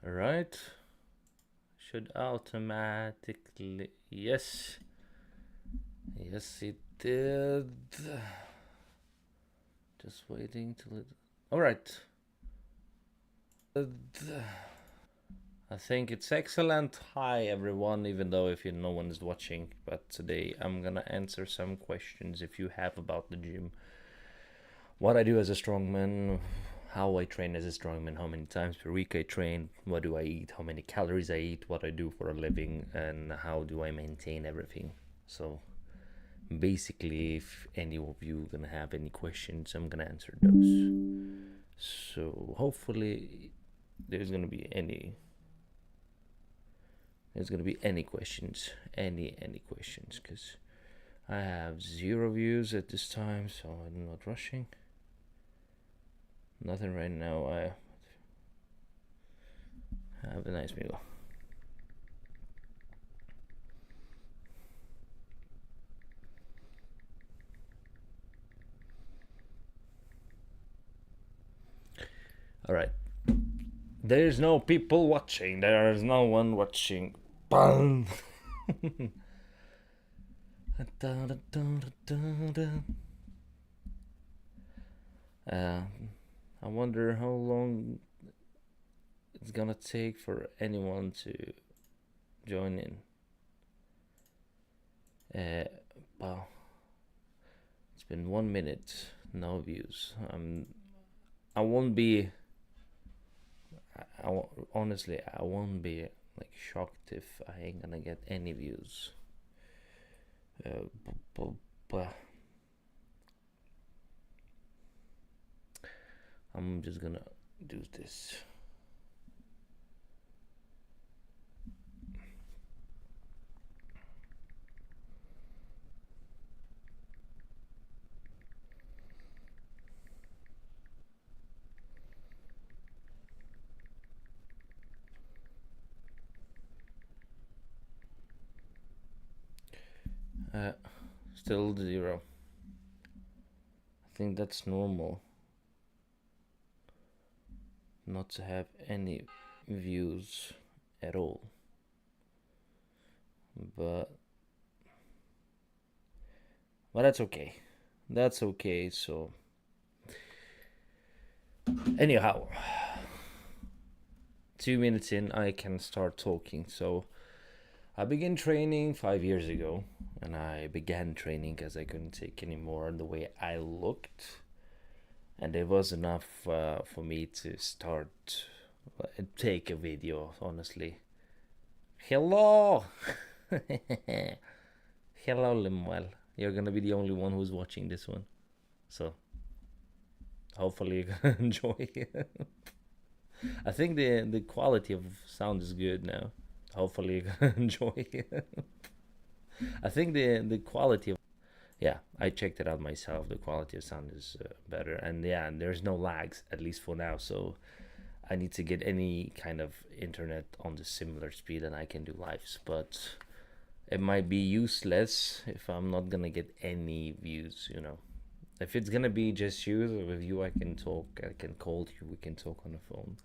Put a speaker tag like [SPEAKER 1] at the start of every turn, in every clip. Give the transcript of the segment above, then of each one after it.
[SPEAKER 1] Right? Should automatically. Yes. Yes, it did. Just waiting till it. Alright. I think it's excellent. Hi everyone, even though if no one is watching, but today I'm gonna answer some questions if you have about the gym. What I do as a strongman, how I train as a strongman, how many times per week I train, what do I eat, how many calories I eat, what I do for a living, and how do I maintain everything. So basically, if any of you gonna have any questions, I'm gonna answer those. So hopefully there's gonna be any questions, any questions, because I have 0 views at this time, so I'm not rushing. Nothing right now. I have a nice meal. All right. There's no people watching. There's no one watching. Bang. I wonder how long it's gonna take for anyone to join in. Well, it's been 1 minute, no views. I won't be. Honestly, I won't be like shocked if I ain't gonna get any views. But I'm just gonna do this. Still 0. I think that's normal. Not to have any views at all. But that's okay. That's okay. So anyhow, 2 minutes in, I can start talking. So I began training 5 years ago, and I began training because I couldn't take anymore the way I looked, and it was enough for me to start take a video. Honestly, hello, hello, Limuel. You're gonna be the only one who's watching this one, so hopefully you're gonna enjoy. I think the quality of sound is good now. Hopefully you're gonna enjoy. I think the quality of, yeah, I checked it out myself. The quality of sound is better, and yeah, and there's no lags, at least for now. So I need to get any kind of internet on the similar speed, and I can do lives. But it might be useless if I'm not gonna get any views. If it's gonna be just you with you, I can talk. I can call you. We can talk on the phone.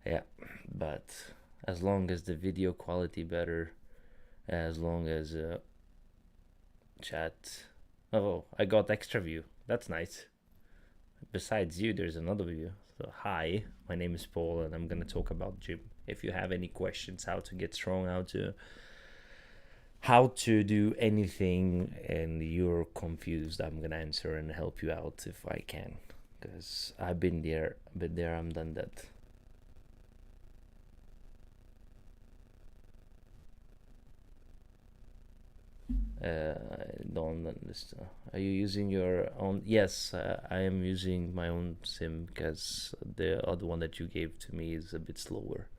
[SPEAKER 1] Yeah, but as long as the video quality better, as long as chat. Oh, I got extra view. That's nice. Besides you, there's another view. So hi, my name is Paul, and I'm gonna talk about gym. If you have any questions, how to get strong, how to do anything, and you're confused, I'm gonna answer and help you out if I can, because I've been there, I'm done that. I don't understand. Are you using your own? Yes, I am using my own sim because the other one that you gave to me is a bit slower.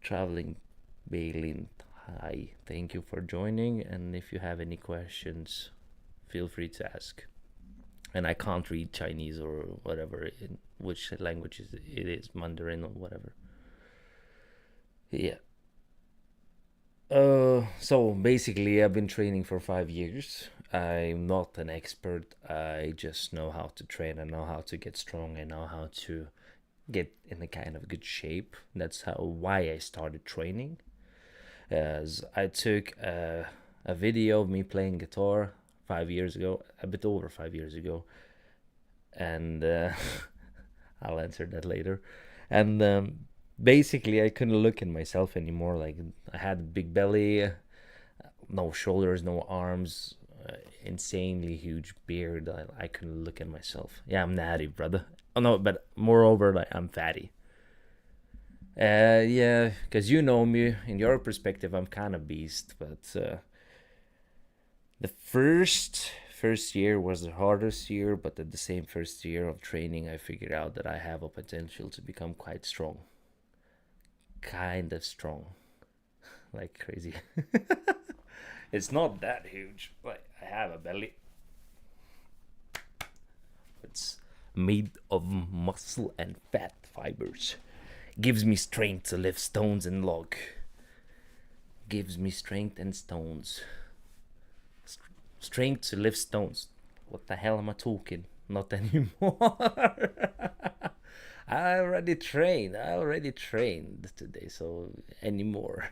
[SPEAKER 1] Traveling Bailin, hi, thank you for joining. And if you have any questions, feel free to ask. And I can't read Chinese or whatever, in which language it is, Mandarin or whatever. Yeah. So basically, I've been training for 5 years. I'm not an expert. I just know how to train. I know how to get strong. I know how to get in a kind of good shape. That's how why I started training. As I took a video of me playing guitar 5 years ago, a bit over 5 years ago, and I'll answer that later. And basically, I couldn't look at myself anymore. Like I had a big belly, no shoulders, no arms, insanely huge beard. I couldn't look at myself. Yeah, I'm natty, brother. Oh no, but moreover, like I'm fatty. Yeah, because you know me. In your perspective, I'm kind of beast. But the first year was the hardest year. But at the same first year of training, I figured out that I have a potential to become quite strong, kind of strong, like crazy. It's not that huge. Like I have a belly. It's made of muscle and fat fibers. Gives me strength to lift stones and log. Gives me strength and stones. Strength to lift stones. What the hell am I talking? Not anymore. I already trained. I already trained today, so anymore.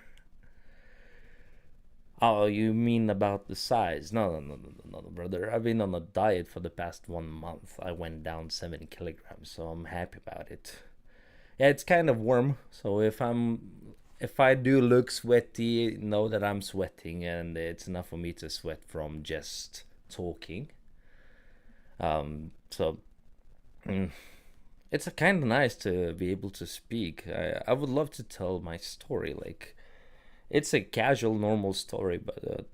[SPEAKER 1] Oh, you mean about the size? No, brother. I've been on a diet for the past 1 month. I went down 7 kilograms, so I'm happy about it. Yeah, it's kind of warm, so if I do look sweaty, know that I'm sweating, and it's enough for me to sweat from just talking. So it's kind of nice to be able to speak. I would love to tell my story. Like it's a casual, normal story, but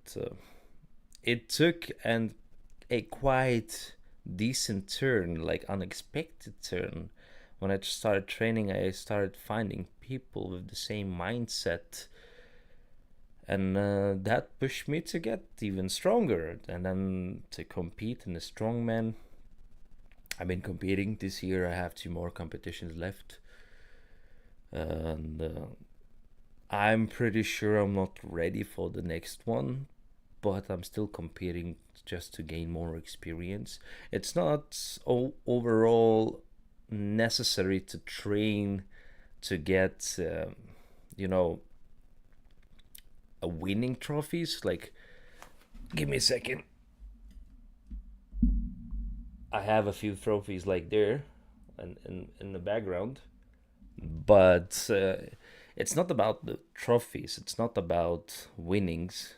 [SPEAKER 1] it took a quite decent turn, like unexpected turn. When I started training, I started finding people with the same mindset, and that pushed me to get even stronger, and then to compete in the strongman. I've been competing this year. I have 2 more competitions left, and I'm pretty sure I'm not ready for the next one, but I'm still competing just to gain more experience. It's not overall necessary to train to get, you know, a winning trophies. Like, give me a second. I have a few trophies like there, and in the background, but it's not about the trophies. It's not about winnings.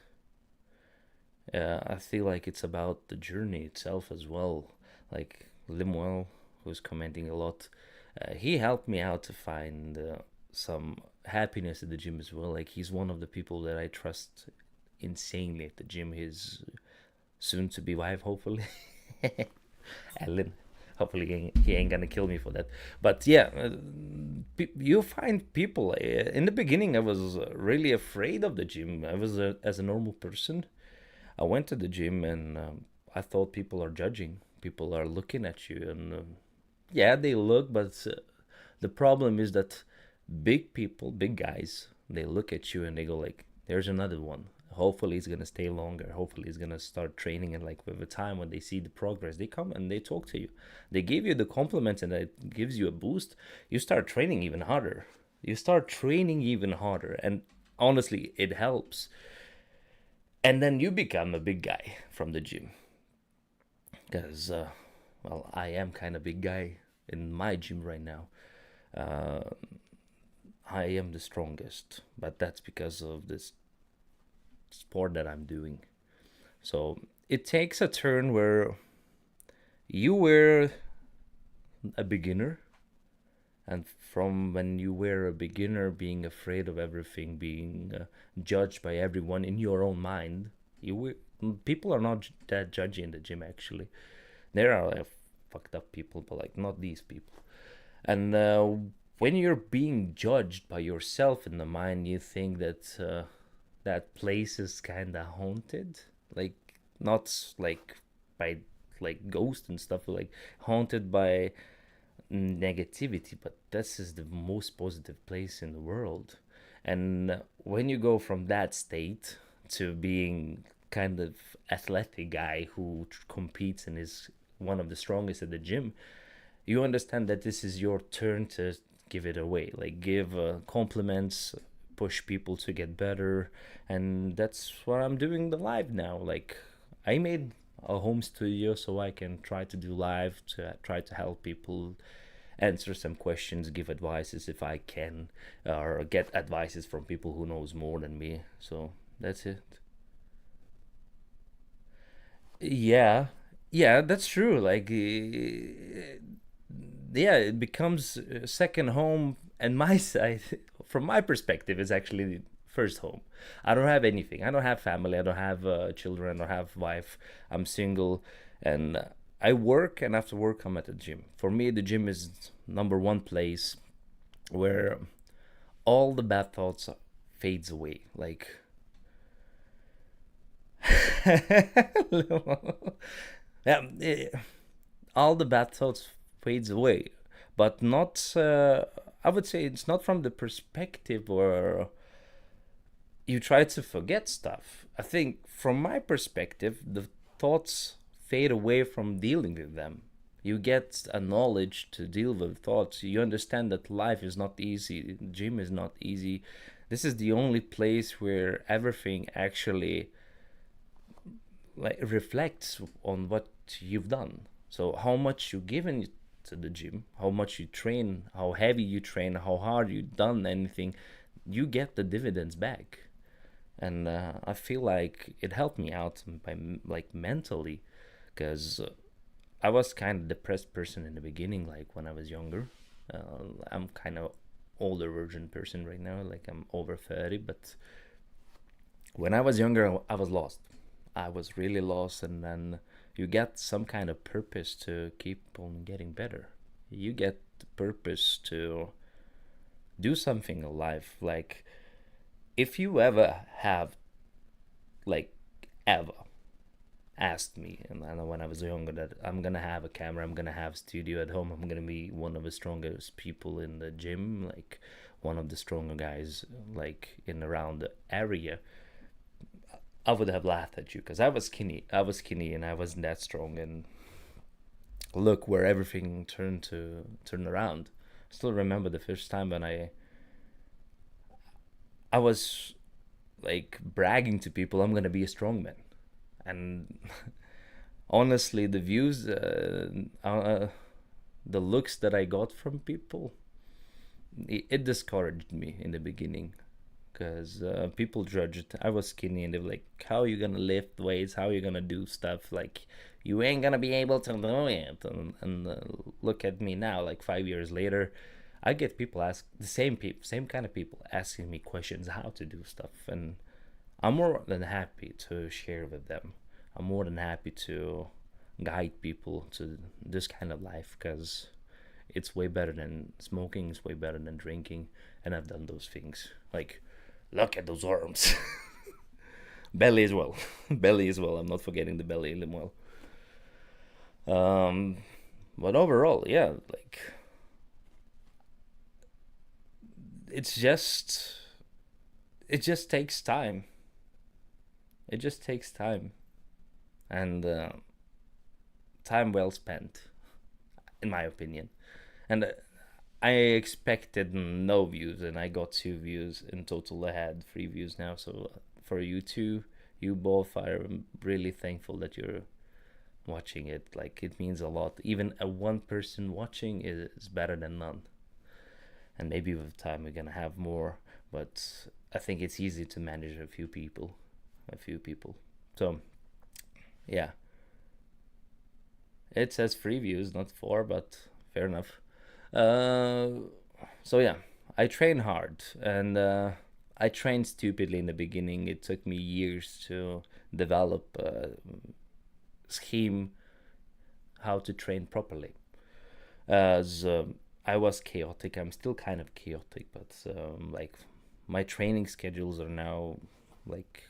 [SPEAKER 1] I feel like it's about the journey itself as well. Like Limuel, who's commenting a lot, he helped me out to find some happiness at the gym as well. Like he's one of the people that I trust insanely at the gym. His soon to be wife, hopefully, Ellen. Hopefully he ain't gonna kill me for that. But yeah, you find people. In the beginning, I was really afraid of the gym. I was as a normal person. I went to the gym and I thought people are judging. People are looking at you, and yeah, they look. But the problem is that big people, big guys, they look at you and they go like, "There's another one. Hopefully, he's gonna stay longer. Hopefully, he's gonna start training." And like with the time, when they see the progress, they come and they talk to you. They give you the compliments, and it gives you a boost. You start training even harder. You start training even harder, and honestly, it helps. And then you become a big guy from the gym, because well, I am kind of big guy in my gym right now. uh, I am the strongest, but that's because of this sport that I'm doing. So it takes a turn where you were a beginner, and from when you were a beginner, being afraid of everything, being judged by everyone in your own mind, you were, people are not that judgy in the gym actually. There are fucked up people, but like not these people. And when you're being judged by yourself in the mind, you think that that place is kind of haunted, like not like by like ghosts and stuff, like haunted by negativity, but this is the most positive place in the world. And when you go from that state to being kind of athletic guy who competes and is one of the strongest at the gym, you understand that this is your turn to give it away, like give compliments, push people to get better. And that's what I'm doing the live now. Like, I made a home studio so I can try to do live, to try to help people, answer some questions, give advices if I can, or get advices from people who knows more than me. So that's it. Yeah, yeah, that's true. Like, yeah, it becomes second home. And my side, from my perspective, is actually first home. I don't have anything. I don't have family. I don't have children. I don't have wife. I'm single, and I work. And after work, I'm at the gym. For me, the gym is number one place where all the bad thoughts fades away. Like, yeah, all the bad thoughts fades away, but not. I would say it's not from the perspective where you try to forget stuff. I think from my perspective, the thoughts fade away from dealing with them. You get a knowledge to deal with thoughts. You understand that life is not easy. Gym is not easy. This is the only place where everything actually like reflects on what you've done. So how much you given to the gym, how much you train, how heavy you train, how hard you done anything, you get the dividends back. And I feel like it helped me out by like mentally, because I was kind of depressed person in the beginning, like when I was younger. I'm kind of older version person right now, like I'm over 30, but when I was younger, I was lost. I was really lost, and then you get some kind of purpose to keep on getting better. You get the purpose to do something in life. Like, if you ever have, like, ever asked me, and I know when I was younger, that I'm gonna have a camera, I'm gonna have a studio at home, I'm gonna be one of the strongest people in the gym, like one of the stronger guys, like in around the area, I would have laughed at you because I was skinny. I was skinny and I wasn't that strong. And look where everything turn around. Still remember the first time when I was like bragging to people I'm gonna be a strongman, and honestly, the views, the looks that I got from people, it discouraged me in the beginning, because people judged. I was skinny, and they were like, "How are you gonna lift weights? How are you gonna do stuff? Like, you ain't gonna be able to do it." And look at me now, like 5 years later, I get people ask the same people, same kind of people asking me questions how to do stuff, and I'm more than happy to share with them. I'm more than happy to guide people to this kind of life, because it's way better than smoking. It's way better than drinking, and I've done those things. Like, look at those arms. Belly as well. Belly as well. I'm not forgetting the belly as well. Um, but overall, yeah, like, it's just it just takes time. It just takes time, and time well spent, in my opinion. And I expected no views, and I got 2 views in total. I had 3 views now. So for you two, you both, I'm really thankful that you're watching it. Like, it means a lot. Even a one person watching is better than none. And maybe with time we're gonna have more, but I think it's easy to manage a few people. So yeah, it says 3 views, not four, but fair enough. Uh, so yeah, I train hard, and I trained stupidly in the beginning. It took me years to develop a scheme how to train properly. As I was chaotic, I'm still kind of chaotic, but like, my training schedules are now like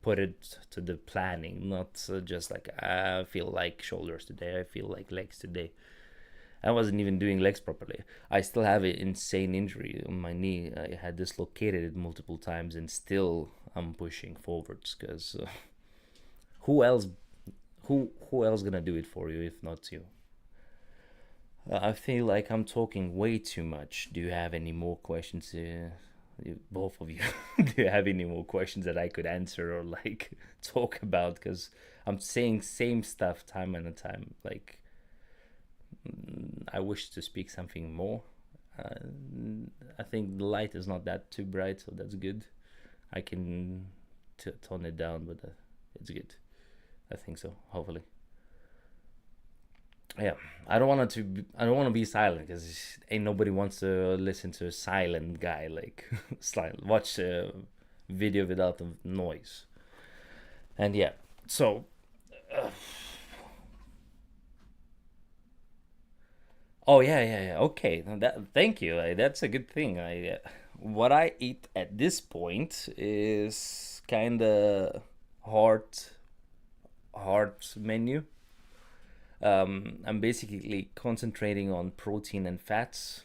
[SPEAKER 1] put it to the planning, not just like I feel like shoulders today, I feel like legs today. I wasn't even doing legs properly. I still have an insane injury on my knee. I had dislocated it multiple times, and still I'm pushing forwards, because who else who else gonna do it for you if not you? I feel like I'm talking way too much. Do you have any more questions? Both of you, do you have any more questions that I could answer or like talk about? Because I'm saying same stuff time and time. Like, I wish to speak something more. Uh, I think the light is not that too bright, so that's good. I can tone it down, but it's good. I think so. Hopefully. Yeah, I don't want to. I don't want to be silent, because ain't nobody wants to listen to a silent guy. Like, watch a video without the noise. And yeah, so uh, oh yeah, yeah, yeah. Okay, thank you. That's a good thing. What I eat at this point is kind of hard, hard menu. I'm basically concentrating on protein and fats,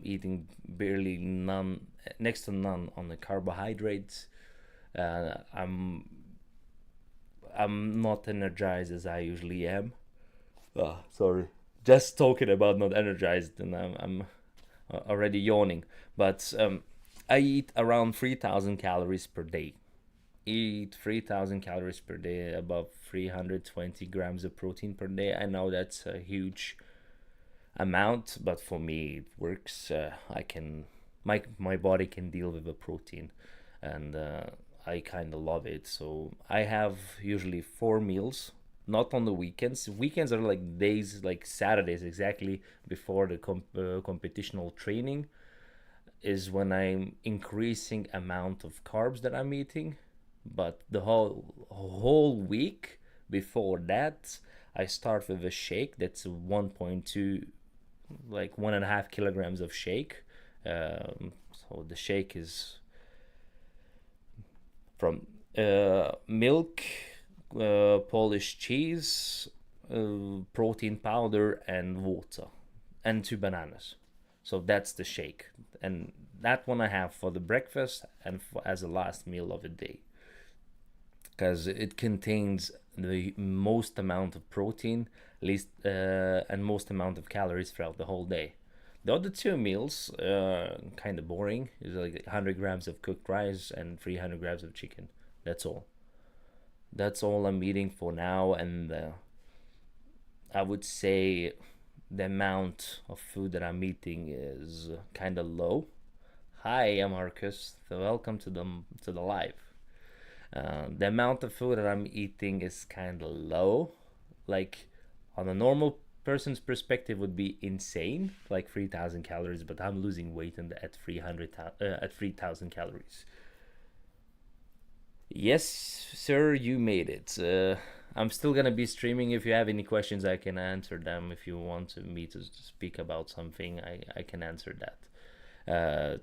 [SPEAKER 1] eating barely none, next to none on the carbohydrates. Uh, I'm I'm not energized as I usually am. Oh, sorry. Just talking about not energized, and I'm already yawning. But I eat around 3,000 calories per day. Eat 3,000 calories per day, above 320 grams of protein per day. I know that's a huge amount, but for me it works. I can my body can deal with the protein, and I kind of love it. So I have usually 4 meals. Not on the weekends. Weekends are like days, like Saturdays exactly before the competitional training is when I'm increasing amount of carbs that I'm eating. But the whole week before that, I start with a shake that's 1.2, like 1.5 kilograms of shake. So the shake is from milk, Polish cheese, protein powder, and water, and 2 bananas. So that's the shake, and that one I have for the breakfast and as a last meal of the day, because it contains the most amount of protein, least and most amount of calories throughout the whole day. The other 2 meals, kind of boring. Is like 100 grams of cooked rice and 300 grams of chicken. That's all. That's all I'm eating for now, and I would say the amount of food that I'm eating is kind of low. Hi, I'm Marcus. So welcome to the live. The amount of food that I'm eating is kind of low. Like, on a normal person's perspective would be insane, like 3,000 calories, but I'm losing weight at 3,000 calories. Yes, sir, you made it. I'm still gonna be streaming. If you have any questions, I can answer them. If you want me to speak about something, I can answer that.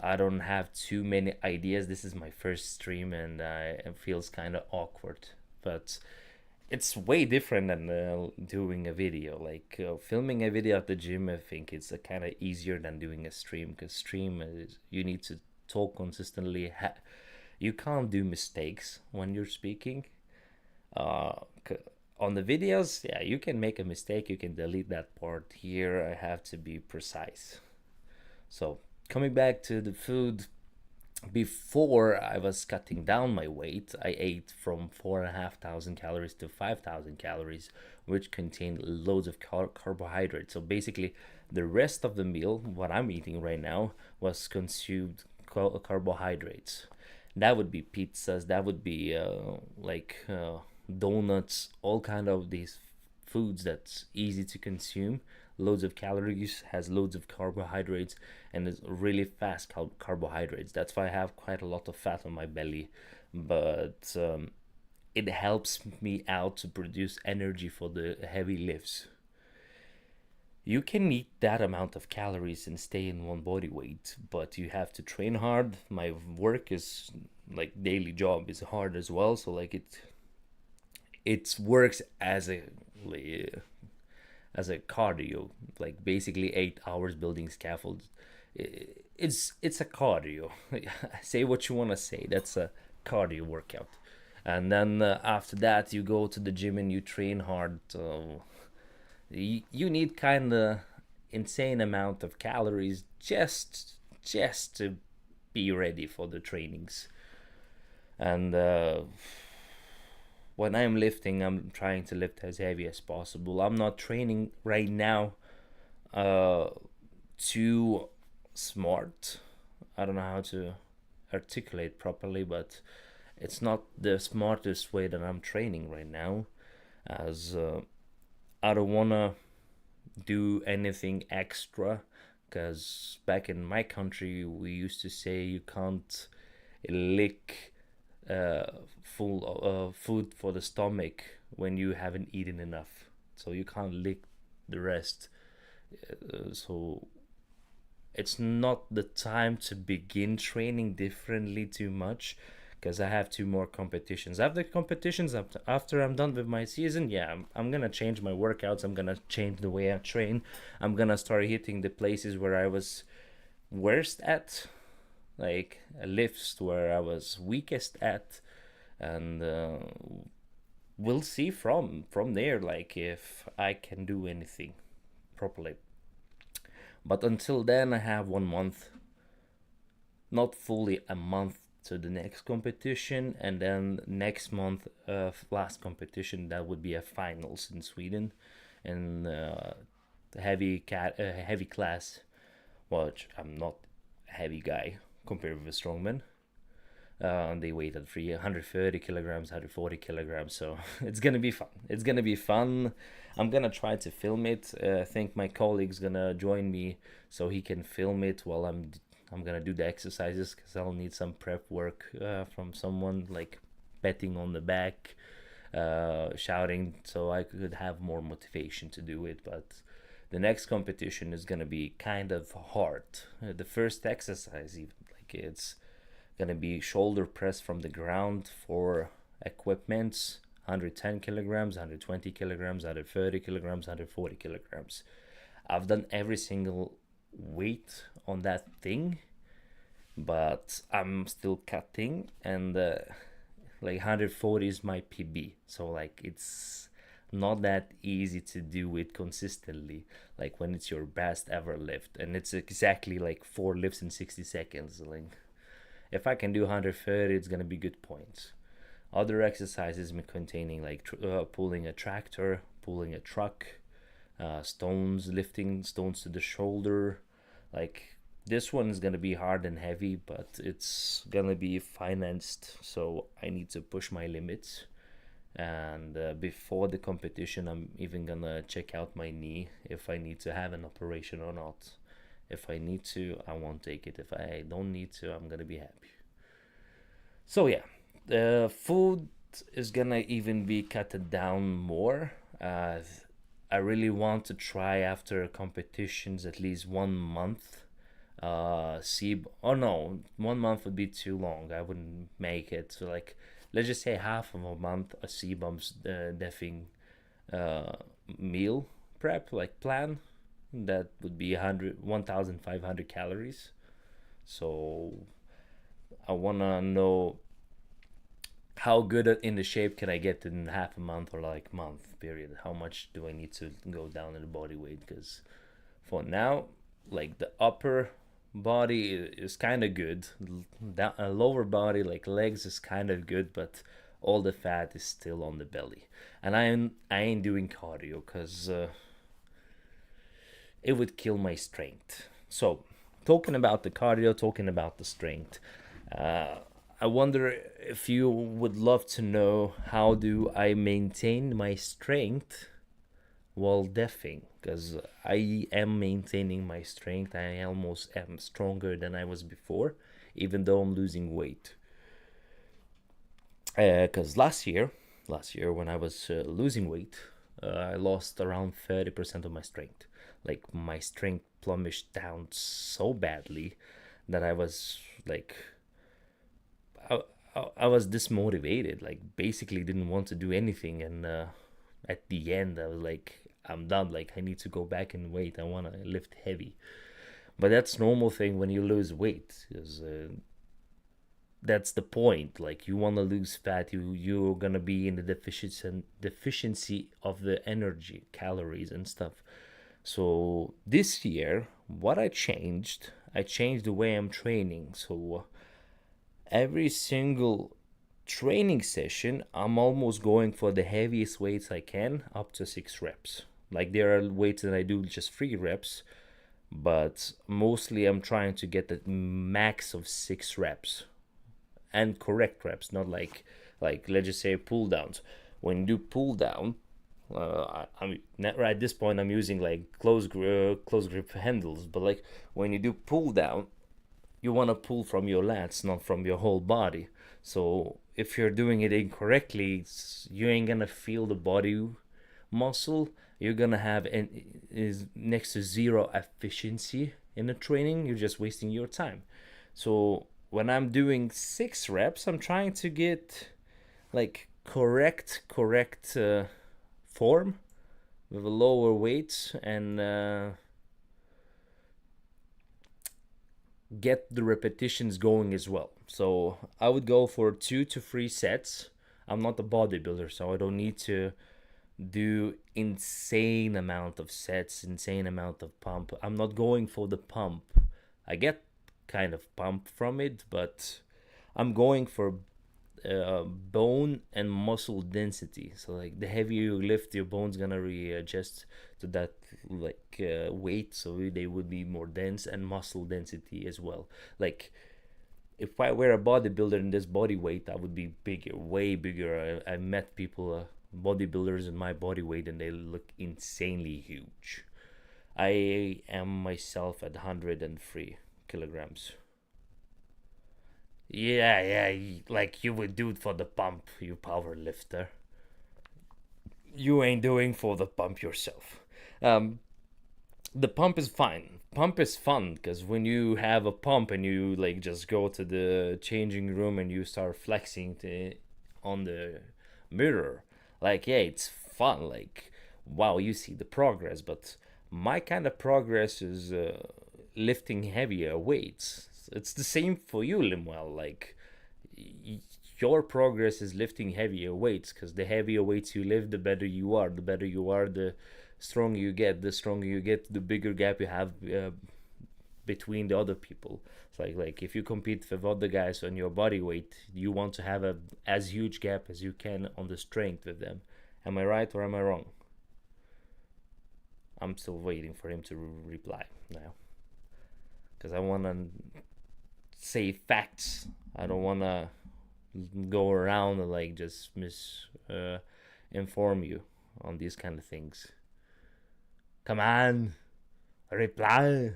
[SPEAKER 1] I don't have too many ideas. This is my first stream, and it feels kind of awkward. But it's way different than doing a video. Like, filming a video at the gym, I think it's kind of easier than doing a stream, because stream is you need to talk consistently. You can't do mistakes when you're speaking. Uh, on the videos, yeah, you can make a mistake. You can delete that part. Here, I have to be precise. So, coming back to the food, before I was cutting down my weight, I ate from 4,500 calories to 5,000 calories, which contained loads of carbohydrates. So basically, the rest of the meal, what I'm eating right now, was consumed carbohydrates. That would be pizzas. That would be donuts. All kind of these foods that's easy to consume, loads of calories, has loads of carbohydrates, and it's really fast carbohydrates. That's why I have quite a lot of fat on my belly, but it helps me out to produce energy for the heavy lifts. You can eat that amount of calories and stay in one body weight, but you have to train hard. My work is like daily job is hard as well, so like it works as a cardio, like basically 8 hours building scaffolds. It's a cardio. Say what you want to say. That's a cardio workout. And then after that, you go to the gym and you train hard. You need kind of insane amount of calories just to be ready for the trainings. And when I'm lifting, I'm trying to lift as heavy as possible. I'm not training right now uh, too smart. I don't know how to articulate properly, but it's not the smartest way that I'm training right now, as I don't wanna do anything extra. Because back in my country, we used to say you can't lick uh, full food for the stomach when you haven't eaten enough. So you can't lick the rest. So it's not the time to begin training differently too much, because I have two more competitions. After competitions, after I'm done with my season, yeah, I'm gonna change my workouts. I'm gonna change the way I train. I'm gonna start hitting the places where I was worst at, like lifts where I was weakest at, and we'll see from there, like if I can do anything properly. But until then, I have 1 month, not fully a month, to the next competition, and then next month, last competition, that would be a finals in Sweden, and heavy class. Which I'm not a heavy guy compared with a strongman. They weigh at 330 kilograms, 140 kilograms, so it's gonna be fun. It's gonna be fun. I'm gonna try to film it. I think my colleague's gonna join me so he can film it while I'm gonna do the exercises, because I'll need some prep work from someone, like patting on the back, shouting, so I could have more motivation to do it. But the next competition is gonna be kind of hard. The first exercise, even, like, it's gonna be shoulder press from the ground for equipments, 110 kilograms, 120 kilograms, 130 kilograms, 140 kilograms. I've done every single weight on that thing, but I'm still cutting, and like 140 is my PB, so like it's not that easy to do it consistently, like when it's your best ever lift, and it's exactly like 4 lifts in 60 seconds. Like if I can do 130, it's gonna be good points. Other exercises containing like pulling a tractor, pulling a truck, stones, lifting stones to the shoulder. Like this one is gonna be hard and heavy, but it's gonna be financed, so I need to push my limits. And before the competition, I'm even gonna check out my knee if I need to have an operation or not. If I need to, I won't take it. If I don't need to, I'm gonna be happy. So yeah, the food is gonna even be cut down more. I really want to try after competitions at least 1 month. Oh no, 1 month would be too long. I wouldn't make it. So like, let's just say half of a month a CBUM's deffing uh, meal prep, like plan. That would be 1,500 calories. So I wanna know how good in the shape can I get in half a month or like month period. How much do I need to go down in the body weight? Because for now, like the upper body is kind of good. Lower body, like legs, is kind of good, but all the fat is still on the belly. And I ain't doing cardio because it would kill my strength. So, talking about the cardio, talking about the strength, uh, I wonder if you would love to know how do I maintain my strength while deafing, because I am maintaining my strength. I almost am stronger than I was before, even though I'm losing weight. Because last year when I was losing weight, I lost around 30% of my strength. Like my strength plummeted down so badly that I was like, I, I was dismotivated. Like basically didn't want to do anything, and at the end I was like, I'm done. Like I need to go back and weight. I want to lift heavy. But that's normal thing when you lose weight, because that's the point. Like, you want to lose fat, you're gonna be in the deficiency of the energy, calories and stuff. So this year, what I changed the way I'm training. So every single training session, I'm almost going for the heaviest weights I can, up to 6 reps. Like, there are weights that I do just 3 reps, but mostly I'm trying to get the max of 6 reps and correct reps, not like let's just say pull downs. When you do pull down, I'm right at this point I'm using like close grip handles, but like when you do pull down, you want to pull from your lats, not from your whole body. So if you're doing it incorrectly, you ain't gonna feel the body muscle. You're gonna have is next to zero efficiency in the training. You're just wasting your time. So when I'm doing 6 reps, I'm trying to get like correct form with a lower weight, and get the repetitions going as well. So I would go for 2 to 3 sets. I'm not a bodybuilder, so I don't need to do insane amount of sets, insane amount of pump. I'm not going for the pump. I get kind of pump from it, but I'm going for bone and muscle density. So like the heavier you lift, your bone's gonna readjust to that weight, so they would be more dense, and muscle density as well. Like if I were a bodybuilder in this body weight, I would be bigger, way bigger. I met people, bodybuilders in my body weight, and they look insanely huge. I am myself at 103 kilograms. Yeah, like you would do it for the pump, you power lifter. You ain't doing for the pump yourself. Um, the pump is fine. Pump is fun because when you have a pump and you like just go to the changing room and you start flexing on the mirror, like yeah, it's fun. Like wow, you see the progress. But my kind of progress is lifting heavier weights. It's the same for you, Limuel. Like your progress is lifting heavier weights, because the heavier weights you lift, the better you are. The better you are, the stronger you get. The stronger you get, the bigger gap you have between the other people. It's like if you compete with other guys on your body weight, you want to have a as huge gap as you can on the strength with them. Am I right or am I wrong? I'm still waiting for him to reply now, because I want to say facts. I don't want to go around and like just inform you on these kind of things. Come on, reply.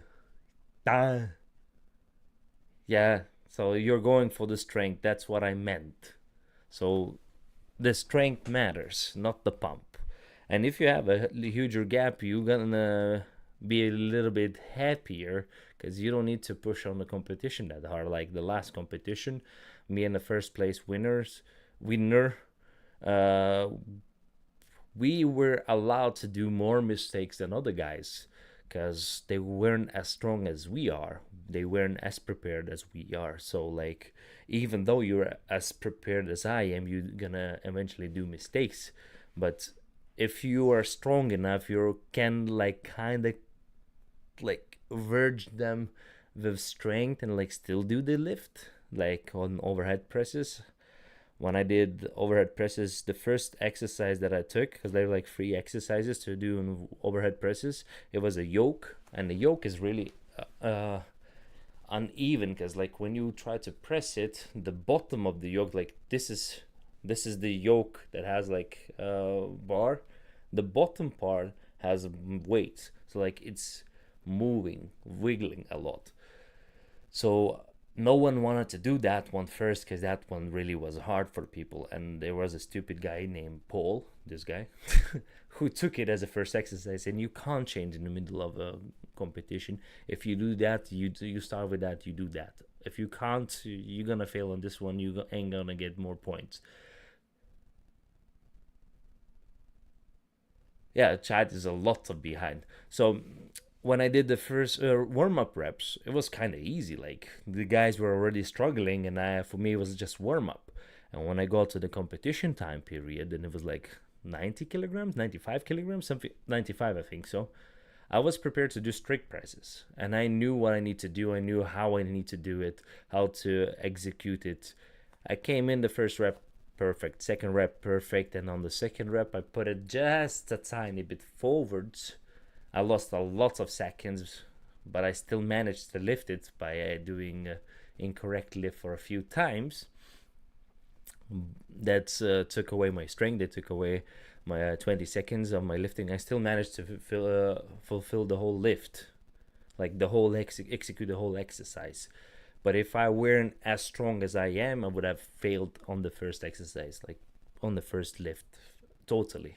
[SPEAKER 1] Yeah, so you're going for the strength. That's what I meant. So the strength matters, not the pump. And if you have a huger gap, you're gonna be a little bit happier, because you don't need to push on the competition that hard. Like the last competition, me and the first place winner, uh, we were allowed to do more mistakes than other guys, because they weren't as strong as we are. They weren't as prepared as we are. So like, even though you're as prepared as I am, you're gonna eventually do mistakes. But if you are strong enough, you can like kind of like verge them with strength and like still do the lift, like on overhead presses. When I did overhead presses, the first exercise that I took, because there were like 3 exercises to do in overhead presses, it was a yoke, and the yoke is really uneven, because like when you try to press it, the bottom of the yoke, like this is the yoke that has like a bar. The bottom part has weight, so like it's moving, wiggling a lot. So no one wanted to do that one first, because that one really was hard for people. And there was a stupid guy named Paul, this guy, who took it as a first exercise. And you can't change in the middle of a competition. If you do that, you start with that, you do that. If you can't, you're gonna fail on this one. You ain't gonna get more points. Yeah, chat is a lot of behind. So when I did the first warm up reps, it was kind of easy. Like the guys were already struggling, and for me it was just warm up. And when I got to the competition time period, and it was like 90 kilograms, 95 kilograms, something 95, I think so. I was prepared to do strict presses, and I knew what I need to do. I knew how I need to do it, how to execute it. I came in the first rep perfect, second rep perfect, and on the second rep I put it just a tiny bit forwards. I lost a lot of seconds, but I still managed to lift it by doing incorrect lift for a few times. That took away my strength. It took away my 20 seconds of my lifting. I still managed to fulfill the whole lift, like the whole execute the whole exercise. But if I weren't as strong as I am, I would have failed on the first exercise, like on the first lift, totally.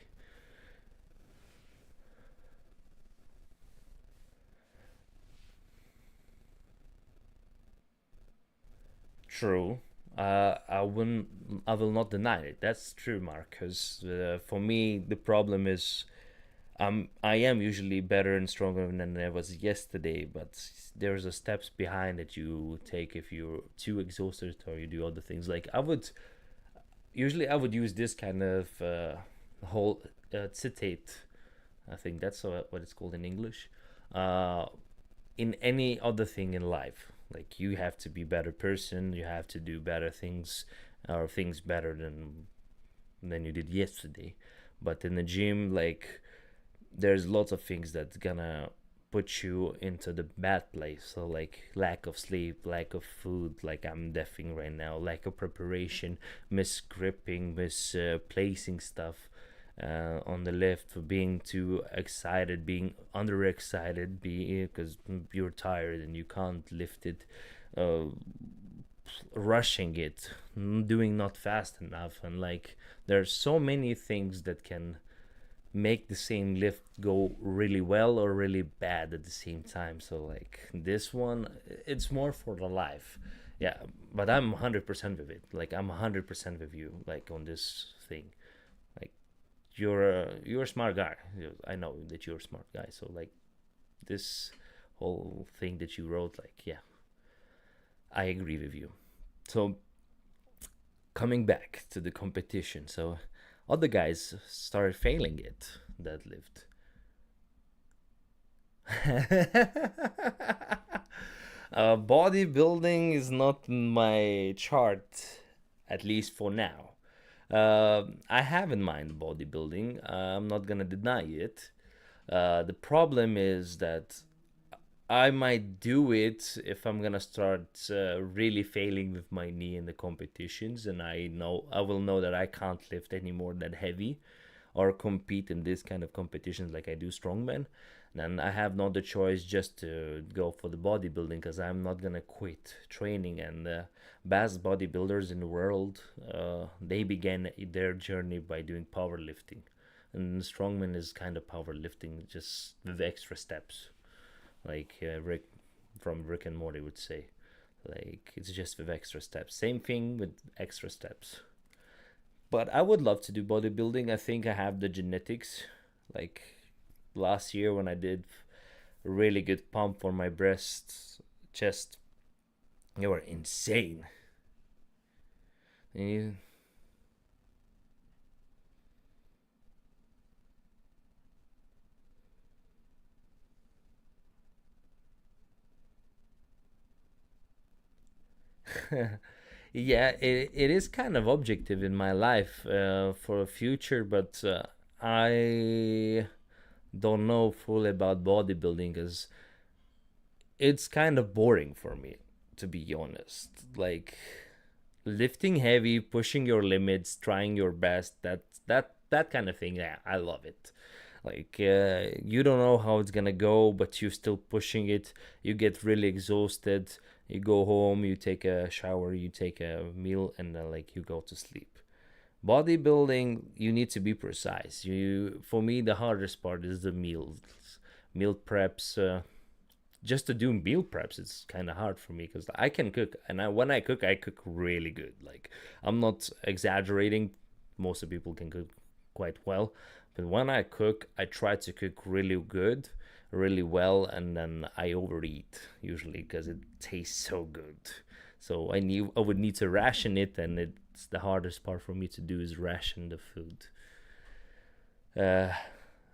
[SPEAKER 1] True. I wouldn't. I will not deny it. That's true, Marcus. For me, the problem is I am usually better and stronger than I was yesterday, but there's a steps behind that you take if you're too exhausted or you do other things. Like I would use this kind of whole citate. I think that's what it's called in English. Uh, in any other thing in life, like you have to be better person, you have to do better things or things better than you did yesterday. But in the gym, like there's lots of things that's gonna put you into the bad place. So like lack of sleep, lack of food, like I'm deafing right now, lack of preparation, misgripping, misplacing stuff on the lift, for being too excited, being underexcited, because you're tired and you can't lift it, uh, rushing it, doing not fast enough, and like there's so many things that can make the same lift go really well or really bad at the same time. So like this one, it's more for the life. Yeah, but I'm 100% with it. Like I'm 100% with you, like on this thing. Like you're a smart guy. I know that you're a smart guy. So like this whole thing that you wrote, like yeah, I agree with you. So coming back to the competition, so other guys started failing it deadlift. Bodybuilding is not my chart, at least for now. I have in mind bodybuilding. I'm not gonna deny it. The problem is that I might do it if I'm gonna start really failing with my knee in the competitions, and I will know that I can't lift anymore that heavy, or compete in this kind of competitions like I do strongman. Then I have not the choice just to go for the bodybuilding, because I'm not gonna quit training. And the best bodybuilders in the world, they began their journey by doing powerlifting, and strongman is kind of powerlifting, just with extra steps, like Rick from Rick and Morty would say. Like it's just with extra steps. Same thing with extra steps. But I would love to do bodybuilding. I think I have the genetics. Like last year when I did a really good pump for my breast, chest, they were insane. And yeah, it is kind of objective in my life for a future, but I don't know fully about bodybuilding because it's kind of boring for me, to be honest. Like lifting heavy, pushing your limits, trying your best, that kind of thing, yeah, I love it. Like you don't know how it's gonna go, but you're still pushing it. You get really exhausted. You go home, you take a shower, you take a meal, and then like you go to sleep. Bodybuilding, you need to be precise. You, for me, the hardest part is the meals, meal preps. Just to do meal preps, it's kind of hard for me because I can cook, and when I cook really good. Like I'm not exaggerating. Most of people can cook quite well, but when I cook, I try to cook really good. really well, and then I overeat usually because it tastes so good. So I knew I would need to ration it, and it's the hardest part for me to do is ration the food. Uh,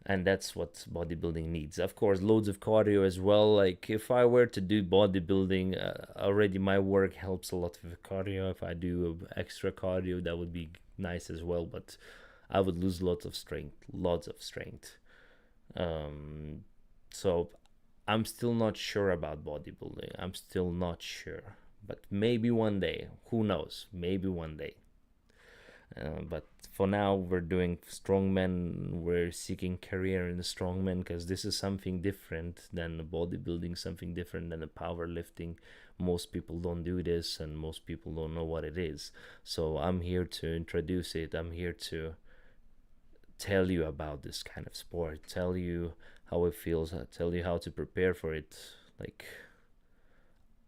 [SPEAKER 1] and that's what bodybuilding needs. Of course, loads of cardio as well. Like if I were to do bodybuilding, already my work helps a lot with cardio. If I do extra cardio, that would be nice as well. But I would lose lots of strength, lots of strength. Um, so I'm still not sure about bodybuilding. I'm still not sure, but maybe one day. Who knows? Maybe one day. But for now, we're doing strongman. We're seeking career in the strongman because this is something different than the bodybuilding, something different than the powerlifting. Most people don't do this, and most people don't know what it is. So I'm here to introduce it. I'm here to tell you about this kind of sport, tell you how it feels, tell you how to prepare for it. Like,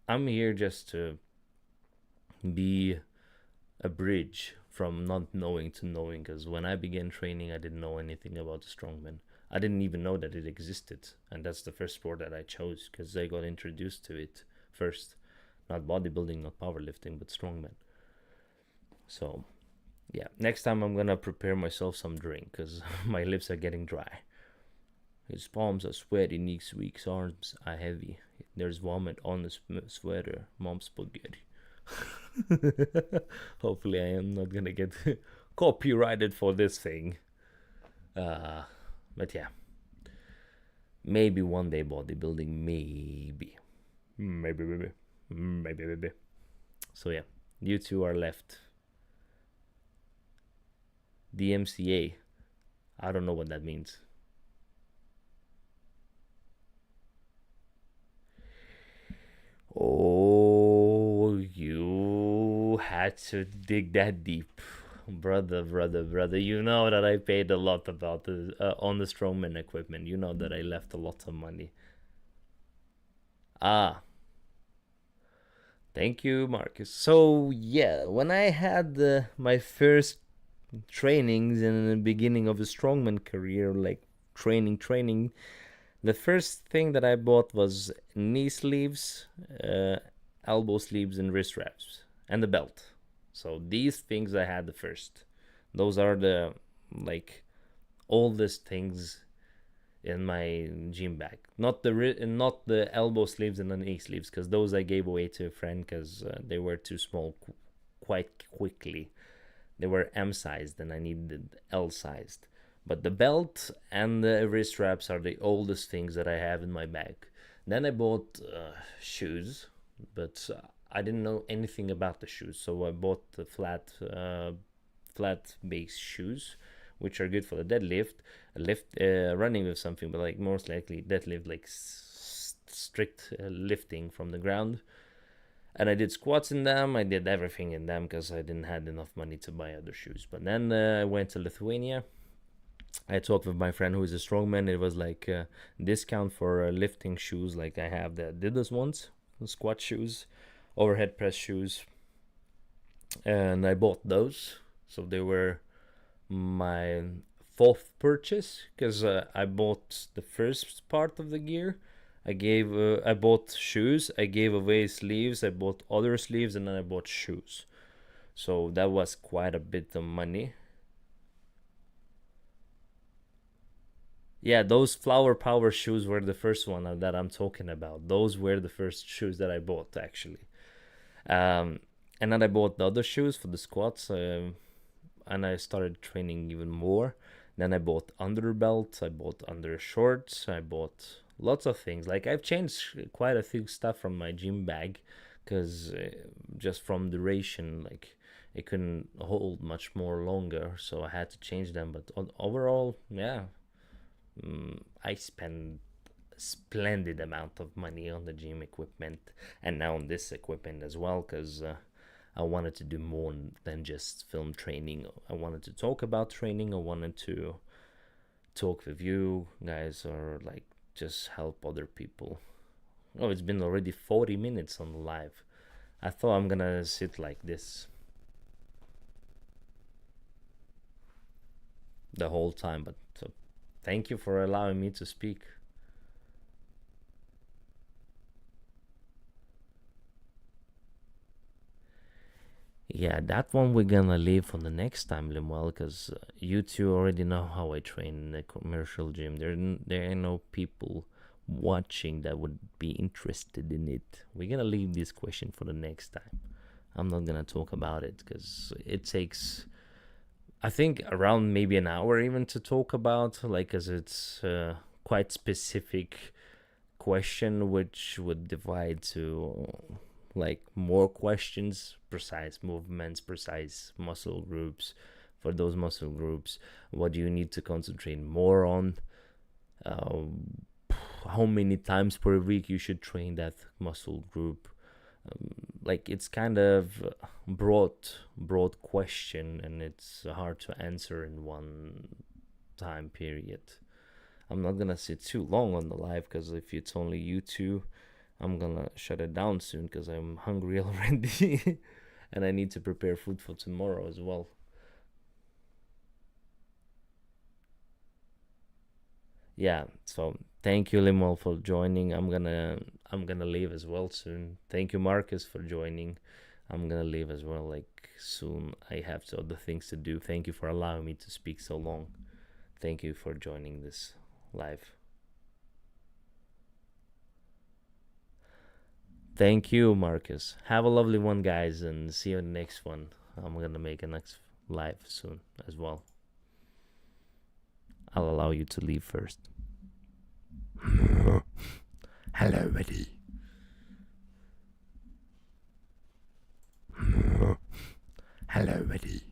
[SPEAKER 1] I'm here just to be a bridge from not knowing to knowing, because when I began training, I didn't know anything about the strongman. I didn't even know that it existed, and that's the first sport that I chose because I got introduced to it first. Not bodybuilding, not powerlifting, but strongman. So yeah, next time I'm gonna prepare myself some drink because my lips are getting dry. His palms are sweaty, knees weak, arms are heavy. There's vomit on the sweater. Mom's spaghetti. Hopefully, I am not gonna get copyrighted for this thing. But yeah, maybe one day bodybuilding, maybe. So yeah, you two are left. DMCA. I don't know what that means. Oh, you had to dig that deep. Brother. You know that I paid a lot about the on the strongman equipment. You know that I left a lot of money. Ah, thank you, Marcus. So yeah, when I had my first trainings in the beginning of a strongman career, like training, the first thing that I bought was knee sleeves, elbow sleeves, and wrist wraps, and the belt. So these things I had the first. Those are the like oldest things in my gym bag. Not the elbow sleeves and the knee sleeves, because those I gave away to a friend because they were too small quite quickly. They were M sized and I needed L sized. But the belt and the wrist straps are the oldest things that I have in my bag. Then I bought shoes, but I didn't know anything about the shoes, so I bought the flat base shoes, which are good for the deadlift, running with something, but like most likely deadlift, like strict lifting from the ground. And I did squats in them. I did everything in them because I didn't have enough money to buy other shoes. But then I went to Lithuania. I talked with my friend who is a strongman. It was like a discount for lifting shoes. Like I have the Adidas ones, the squat shoes, overhead press shoes, and I bought those. So they were my fourth purchase because I bought the first part of the gear. I bought shoes, I gave away sleeves, I bought other sleeves, and then I bought shoes. So that was quite a bit of money. Yeah, those Flower Power shoes were the first one that I'm talking about. Those were the first shoes that I bought actually. Um, and then I bought the other shoes for the squats, and I started training even more. Then I bought underbelts, I bought undershorts, I bought lots of things. Like I've changed quite a few stuff from my gym bag because just from duration, like it couldn't hold much more longer, so I had to change them. But overall, yeah, I spent a splendid amount of money on the gym equipment and now on this equipment as well because I wanted to do more than just film training. I wanted to talk about training. I wanted to talk with you guys or like just help other people. Oh, it's been already 40 minutes on the live. I thought I'm gonna sit like this the whole time, but thank you for allowing me to speak. Yeah, that one we're gonna leave for the next time, Limuel, because you two already know how I train in the commercial gym. There are no people watching that would be interested in it. We're gonna leave this question for the next time. I'm not gonna talk about it because it takes, I think, around maybe an hour even to talk about, like, as it's quite specific question which would divide to like more questions, precise movements, precise muscle groups. For those muscle groups, what do you need to concentrate more on? uh, how many times per week you should train that muscle group? Like, it's kind of broad question, and it's hard to answer in one time period. I'm not gonna sit too long on the live, because if it's only you two, I'm gonna shut it down soon because I'm hungry already. And I need to prepare food for tomorrow as well. Yeah, so thank you, Limal, for joining. I'm gonna leave as well soon. Thank you, Marcus, for joining. I'm gonna leave as well, like, soon. I have other things to do. Thank you for allowing me to speak so long. Thank you for joining this live. Thank you, Marcus. Have a lovely one, guys, and see you in the next one. I'm gonna make a next live soon as well. I'll allow you to leave first. Hello, buddy. Hello, buddy.